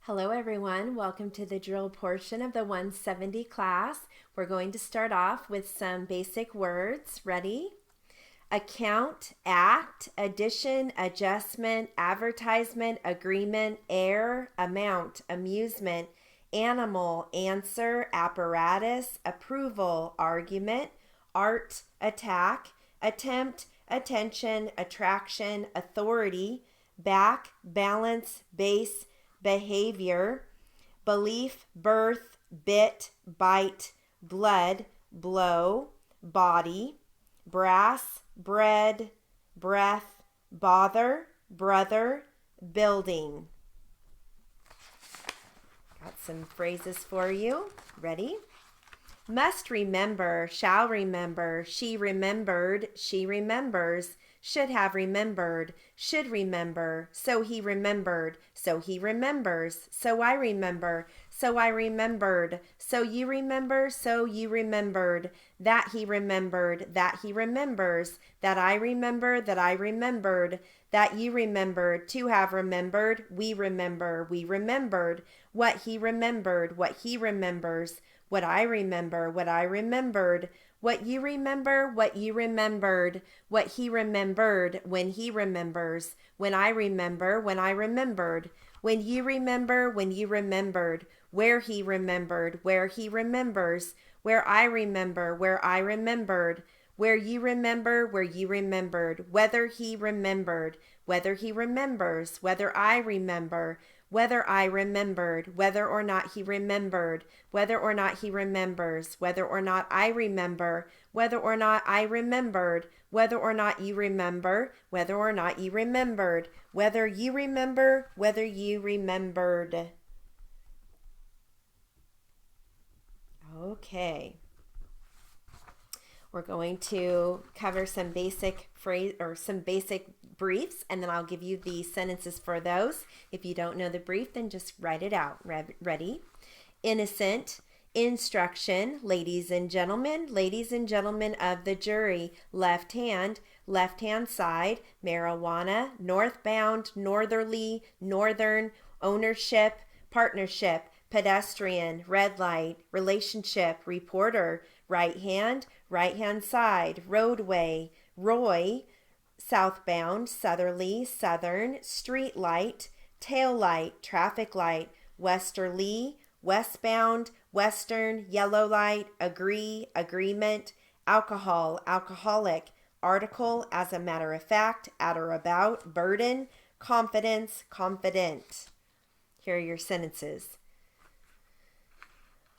Hello everyone, welcome to the drill portion of the 170 class. We're going to start off with some basic words. Ready? Account, act, addition, adjustment, advertisement, agreement, air, amount, amusement, animal, answer, apparatus, approval, argument, art, attack, attempt, attention, attraction, authority, back, balance, base, behavior, belief, birth, bit, bite, blood, blow, body, brass, bread, breath, bother, brother, building. Got some phrases for you. Ready? Must remember, shall remember, she remembered, she remembers, should have remembered, should remember, so he remembered, so he remembers, so I remember, so I remembered, so you remember, so you remembered, that he remembered, that he remembers, that I remember, that I remembered, that you remembered, to have remembered, we remember, we remembered, what he remembered, what he remembers, what I remember, what I remembered, what you remember, what you remembered, what he remembered, when he remembers, when I remember, when I remembered, when you remember, when you remembered, where he remembered, where he remembers, where I remember, where I remembered, where you remember, where you remembered, whether he remembered, whether he remembers, whether I remember, whether I remembered, whether or not he remembered, whether or not he remembers, whether or not I remember, whether or not I remembered, whether or not you remember, whether or not you remembered, whether you remember, whether you remembered. Okay. We're going to cover some basic phrase or some basic briefs, and then I'll give you the sentences for those. If you don't know the brief, then just write it out. Ready? Innocent. Instruction. Ladies and gentlemen of the jury. Left hand side. Marijuana. Northbound, northerly, northern. Ownership, partnership. Pedestrian, red light, relationship, reporter, right hand side, roadway, Roy, southbound, southerly, southern, street light, tail light, traffic light, westerly, westbound, western, yellow light, agree, agreement, alcohol, alcoholic, article, as a matter of fact, at or about, burden, confidence, confident. Here are your sentences.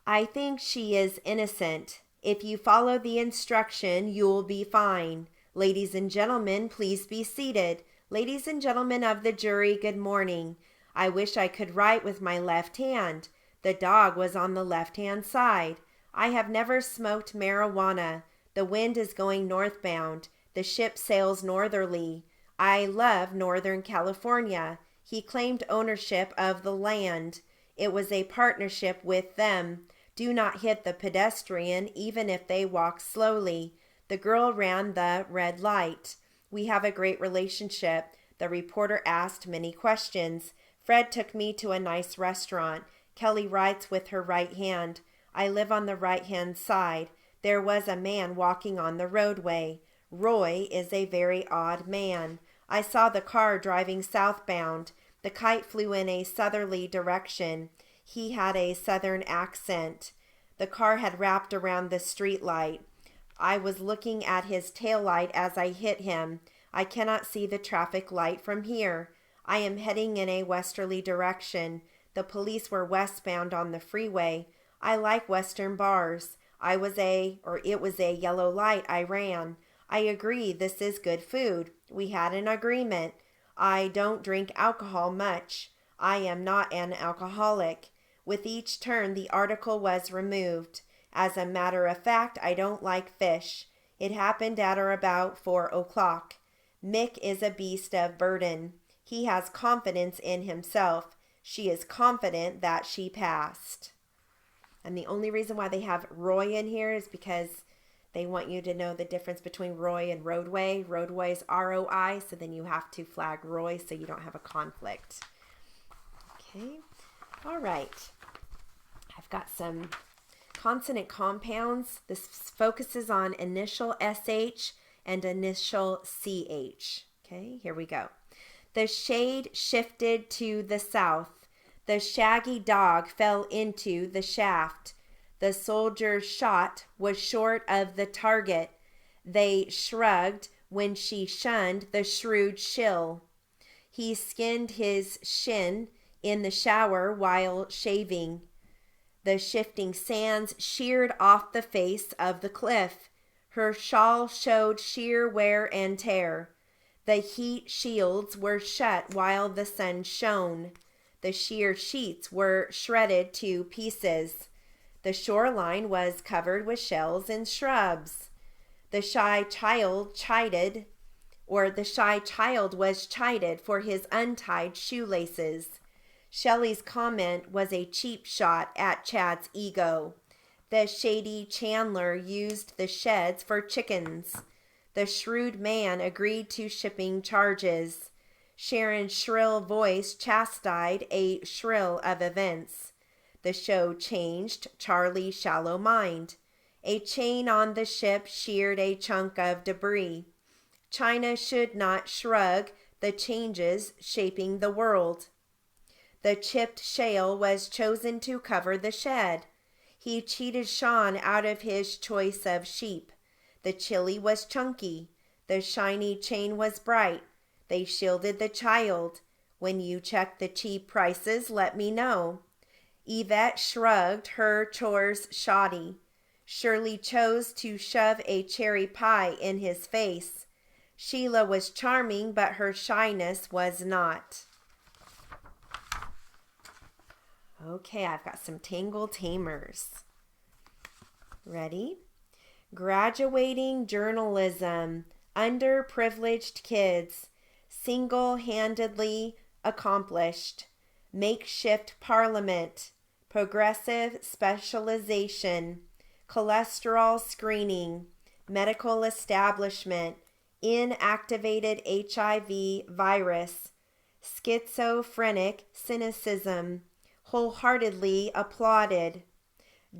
I think she is innocent. If you follow the instruction, you'll be fine. Ladies and gentlemen, please be seated. Ladies and gentlemen of the jury, good morning. I wish I could write with my left hand. The dog was on the left-hand side. I have never smoked marijuana. The wind is going northbound. The ship sails northerly. I love Northern California. He claimed ownership of the land. It was a partnership with them. Do not hit the pedestrian, even if they walk slowly. The girl ran the red light. We have a great relationship. The reporter asked many questions. Fred took me to a nice restaurant. Kelly writes with her right hand. I live on the right-hand side. There was a man walking on the roadway. Roy is a very odd man. I saw the car driving southbound. The kite flew in a southerly direction. He had a southern accent. The car had wrapped around the street light. I was looking at his tail light as I hit him. I cannot see the traffic light from here. I am heading in a westerly direction. The police were westbound on the freeway. I like western bars. It was a yellow light. I ran. I agree, this is good food. We had an agreement. I don't drink alcohol much. I am not an alcoholic. With each turn, the article was removed. As a matter of fact, I don't like fish. It happened at or about 4 o'clock. Mick is a beast of burden. He has confidence in himself. She is confident that she passed. And the only reason why they have Roy in here is because they want you to know the difference between Roy and roadway. Roadway is ROI, so then you have to flag Roy so you don't have a conflict. Okay. All right. I've got some consonant compounds. This focuses on initial SH and initial CH. Okay, here we go. The shade shifted to the south. The shaggy dog fell into the shaft. The soldier's shot was short of the target. They shrugged when she shunned the shrewd shill. He skinned his shin in the shower while shaving. The shifting sands sheared off the face of the cliff. Her shawl showed sheer wear and tear. The heat shields were shut while the sun shone. The sheer sheets were shredded to pieces. The shoreline was covered with shells and shrubs. The shy child was chided for his untied shoelaces. Shelley's comment was a cheap shot at Chad's ego. The shady chandler used the sheds for chickens. The shrewd man agreed to shipping charges. Sharon's shrill voice chastised a shrill of events. The show changed Charlie's shallow mind. A chain on the ship sheared a chunk of debris. China should not shrug the changes shaping the world. The chipped shale was chosen to cover the shed. He cheated Sean out of his choice of sheep. The chili was chunky. The shiny chain was bright. They shielded the child. When you check the cheap prices, let me know. Yvette shrugged her chores shoddy. Shirley chose to shove a cherry pie in his face. Sheila was charming, but her shyness was not. Okay, I've got some Tangle Tamers. Ready? Graduating journalism, underprivileged kids, single-handedly accomplished, makeshift parliament, progressive specialization, cholesterol screening, medical establishment, inactivated HIV virus, schizophrenic cynicism, wholeheartedly applauded,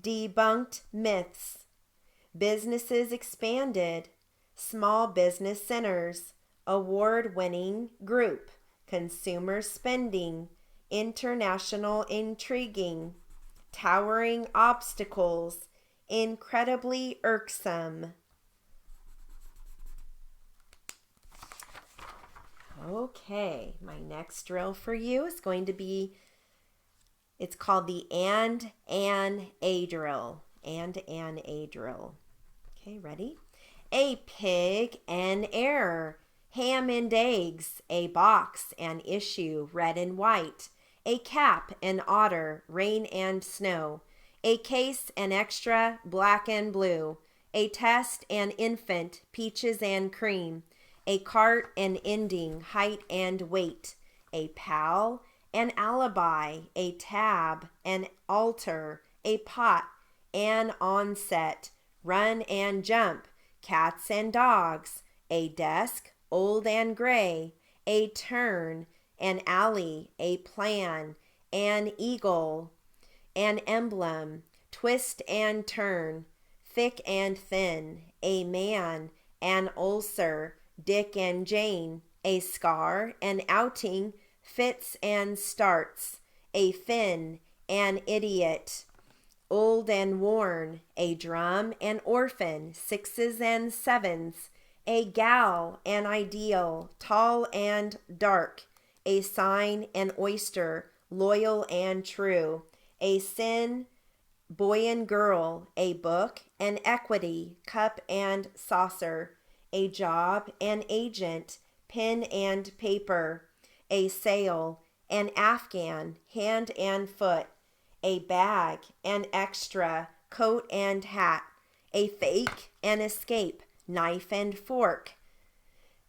debunked myths, businesses expanded, small business centers, award-winning group, consumer spending, international intriguing, towering obstacles, incredibly irksome. Okay, my next drill for you is going to be, it's called the and-a drill. And-a drill. Okay, ready? A pig, an error. Ham and eggs, a box, an issue, red and white. A cap, an otter, rain and snow. A case, an extra, black and blue. A test, an infant, peaches and cream. A cart, an ending, height and weight. A pal, an alibi. A tab, an altar. A pot, an onset. Run and jump, cats and dogs. A desk, old and gray. A turn, an alley. A plan, an eagle. An emblem, twist and turn. Thick and thin, a man. An ulcer, Dick and Jane. A scar, an outing, fits and starts. A fin, an idiot. Old and worn, a drum, an orphan, sixes and sevens. A gal, an ideal, tall and dark. A sign, an oyster, loyal and true. A sin, boy and girl. A book, an equity, cup and saucer. A job, an agent, pen and paper. A sail, an Afghan, hand and foot. A bag, an extra, coat and hat. A fake, an escape, knife and fork.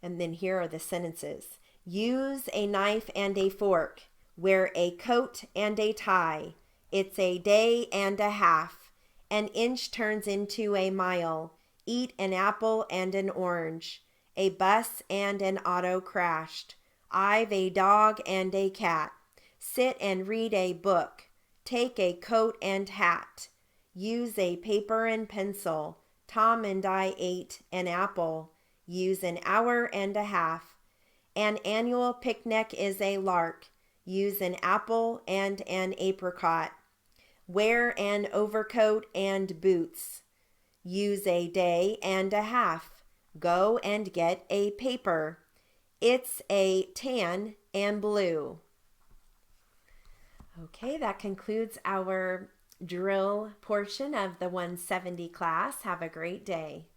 And then here are the sentences. Use a knife and a fork. Wear a coat and a tie. It's a day and a half. An inch turns into a mile. Eat an apple and an orange. A bus and an auto crashed. I've a dog and a cat. Sit and read a book. Take a coat and hat. Use a paper and pencil. Tom and I ate an apple. Use an hour and a half. An annual picnic is a lark. Use an apple and an apricot. Wear an overcoat and boots. Use a day and a half. Go and get a paper. It's a tan and blue. Okay, that concludes our drill portion of the 170 class. Have a great day.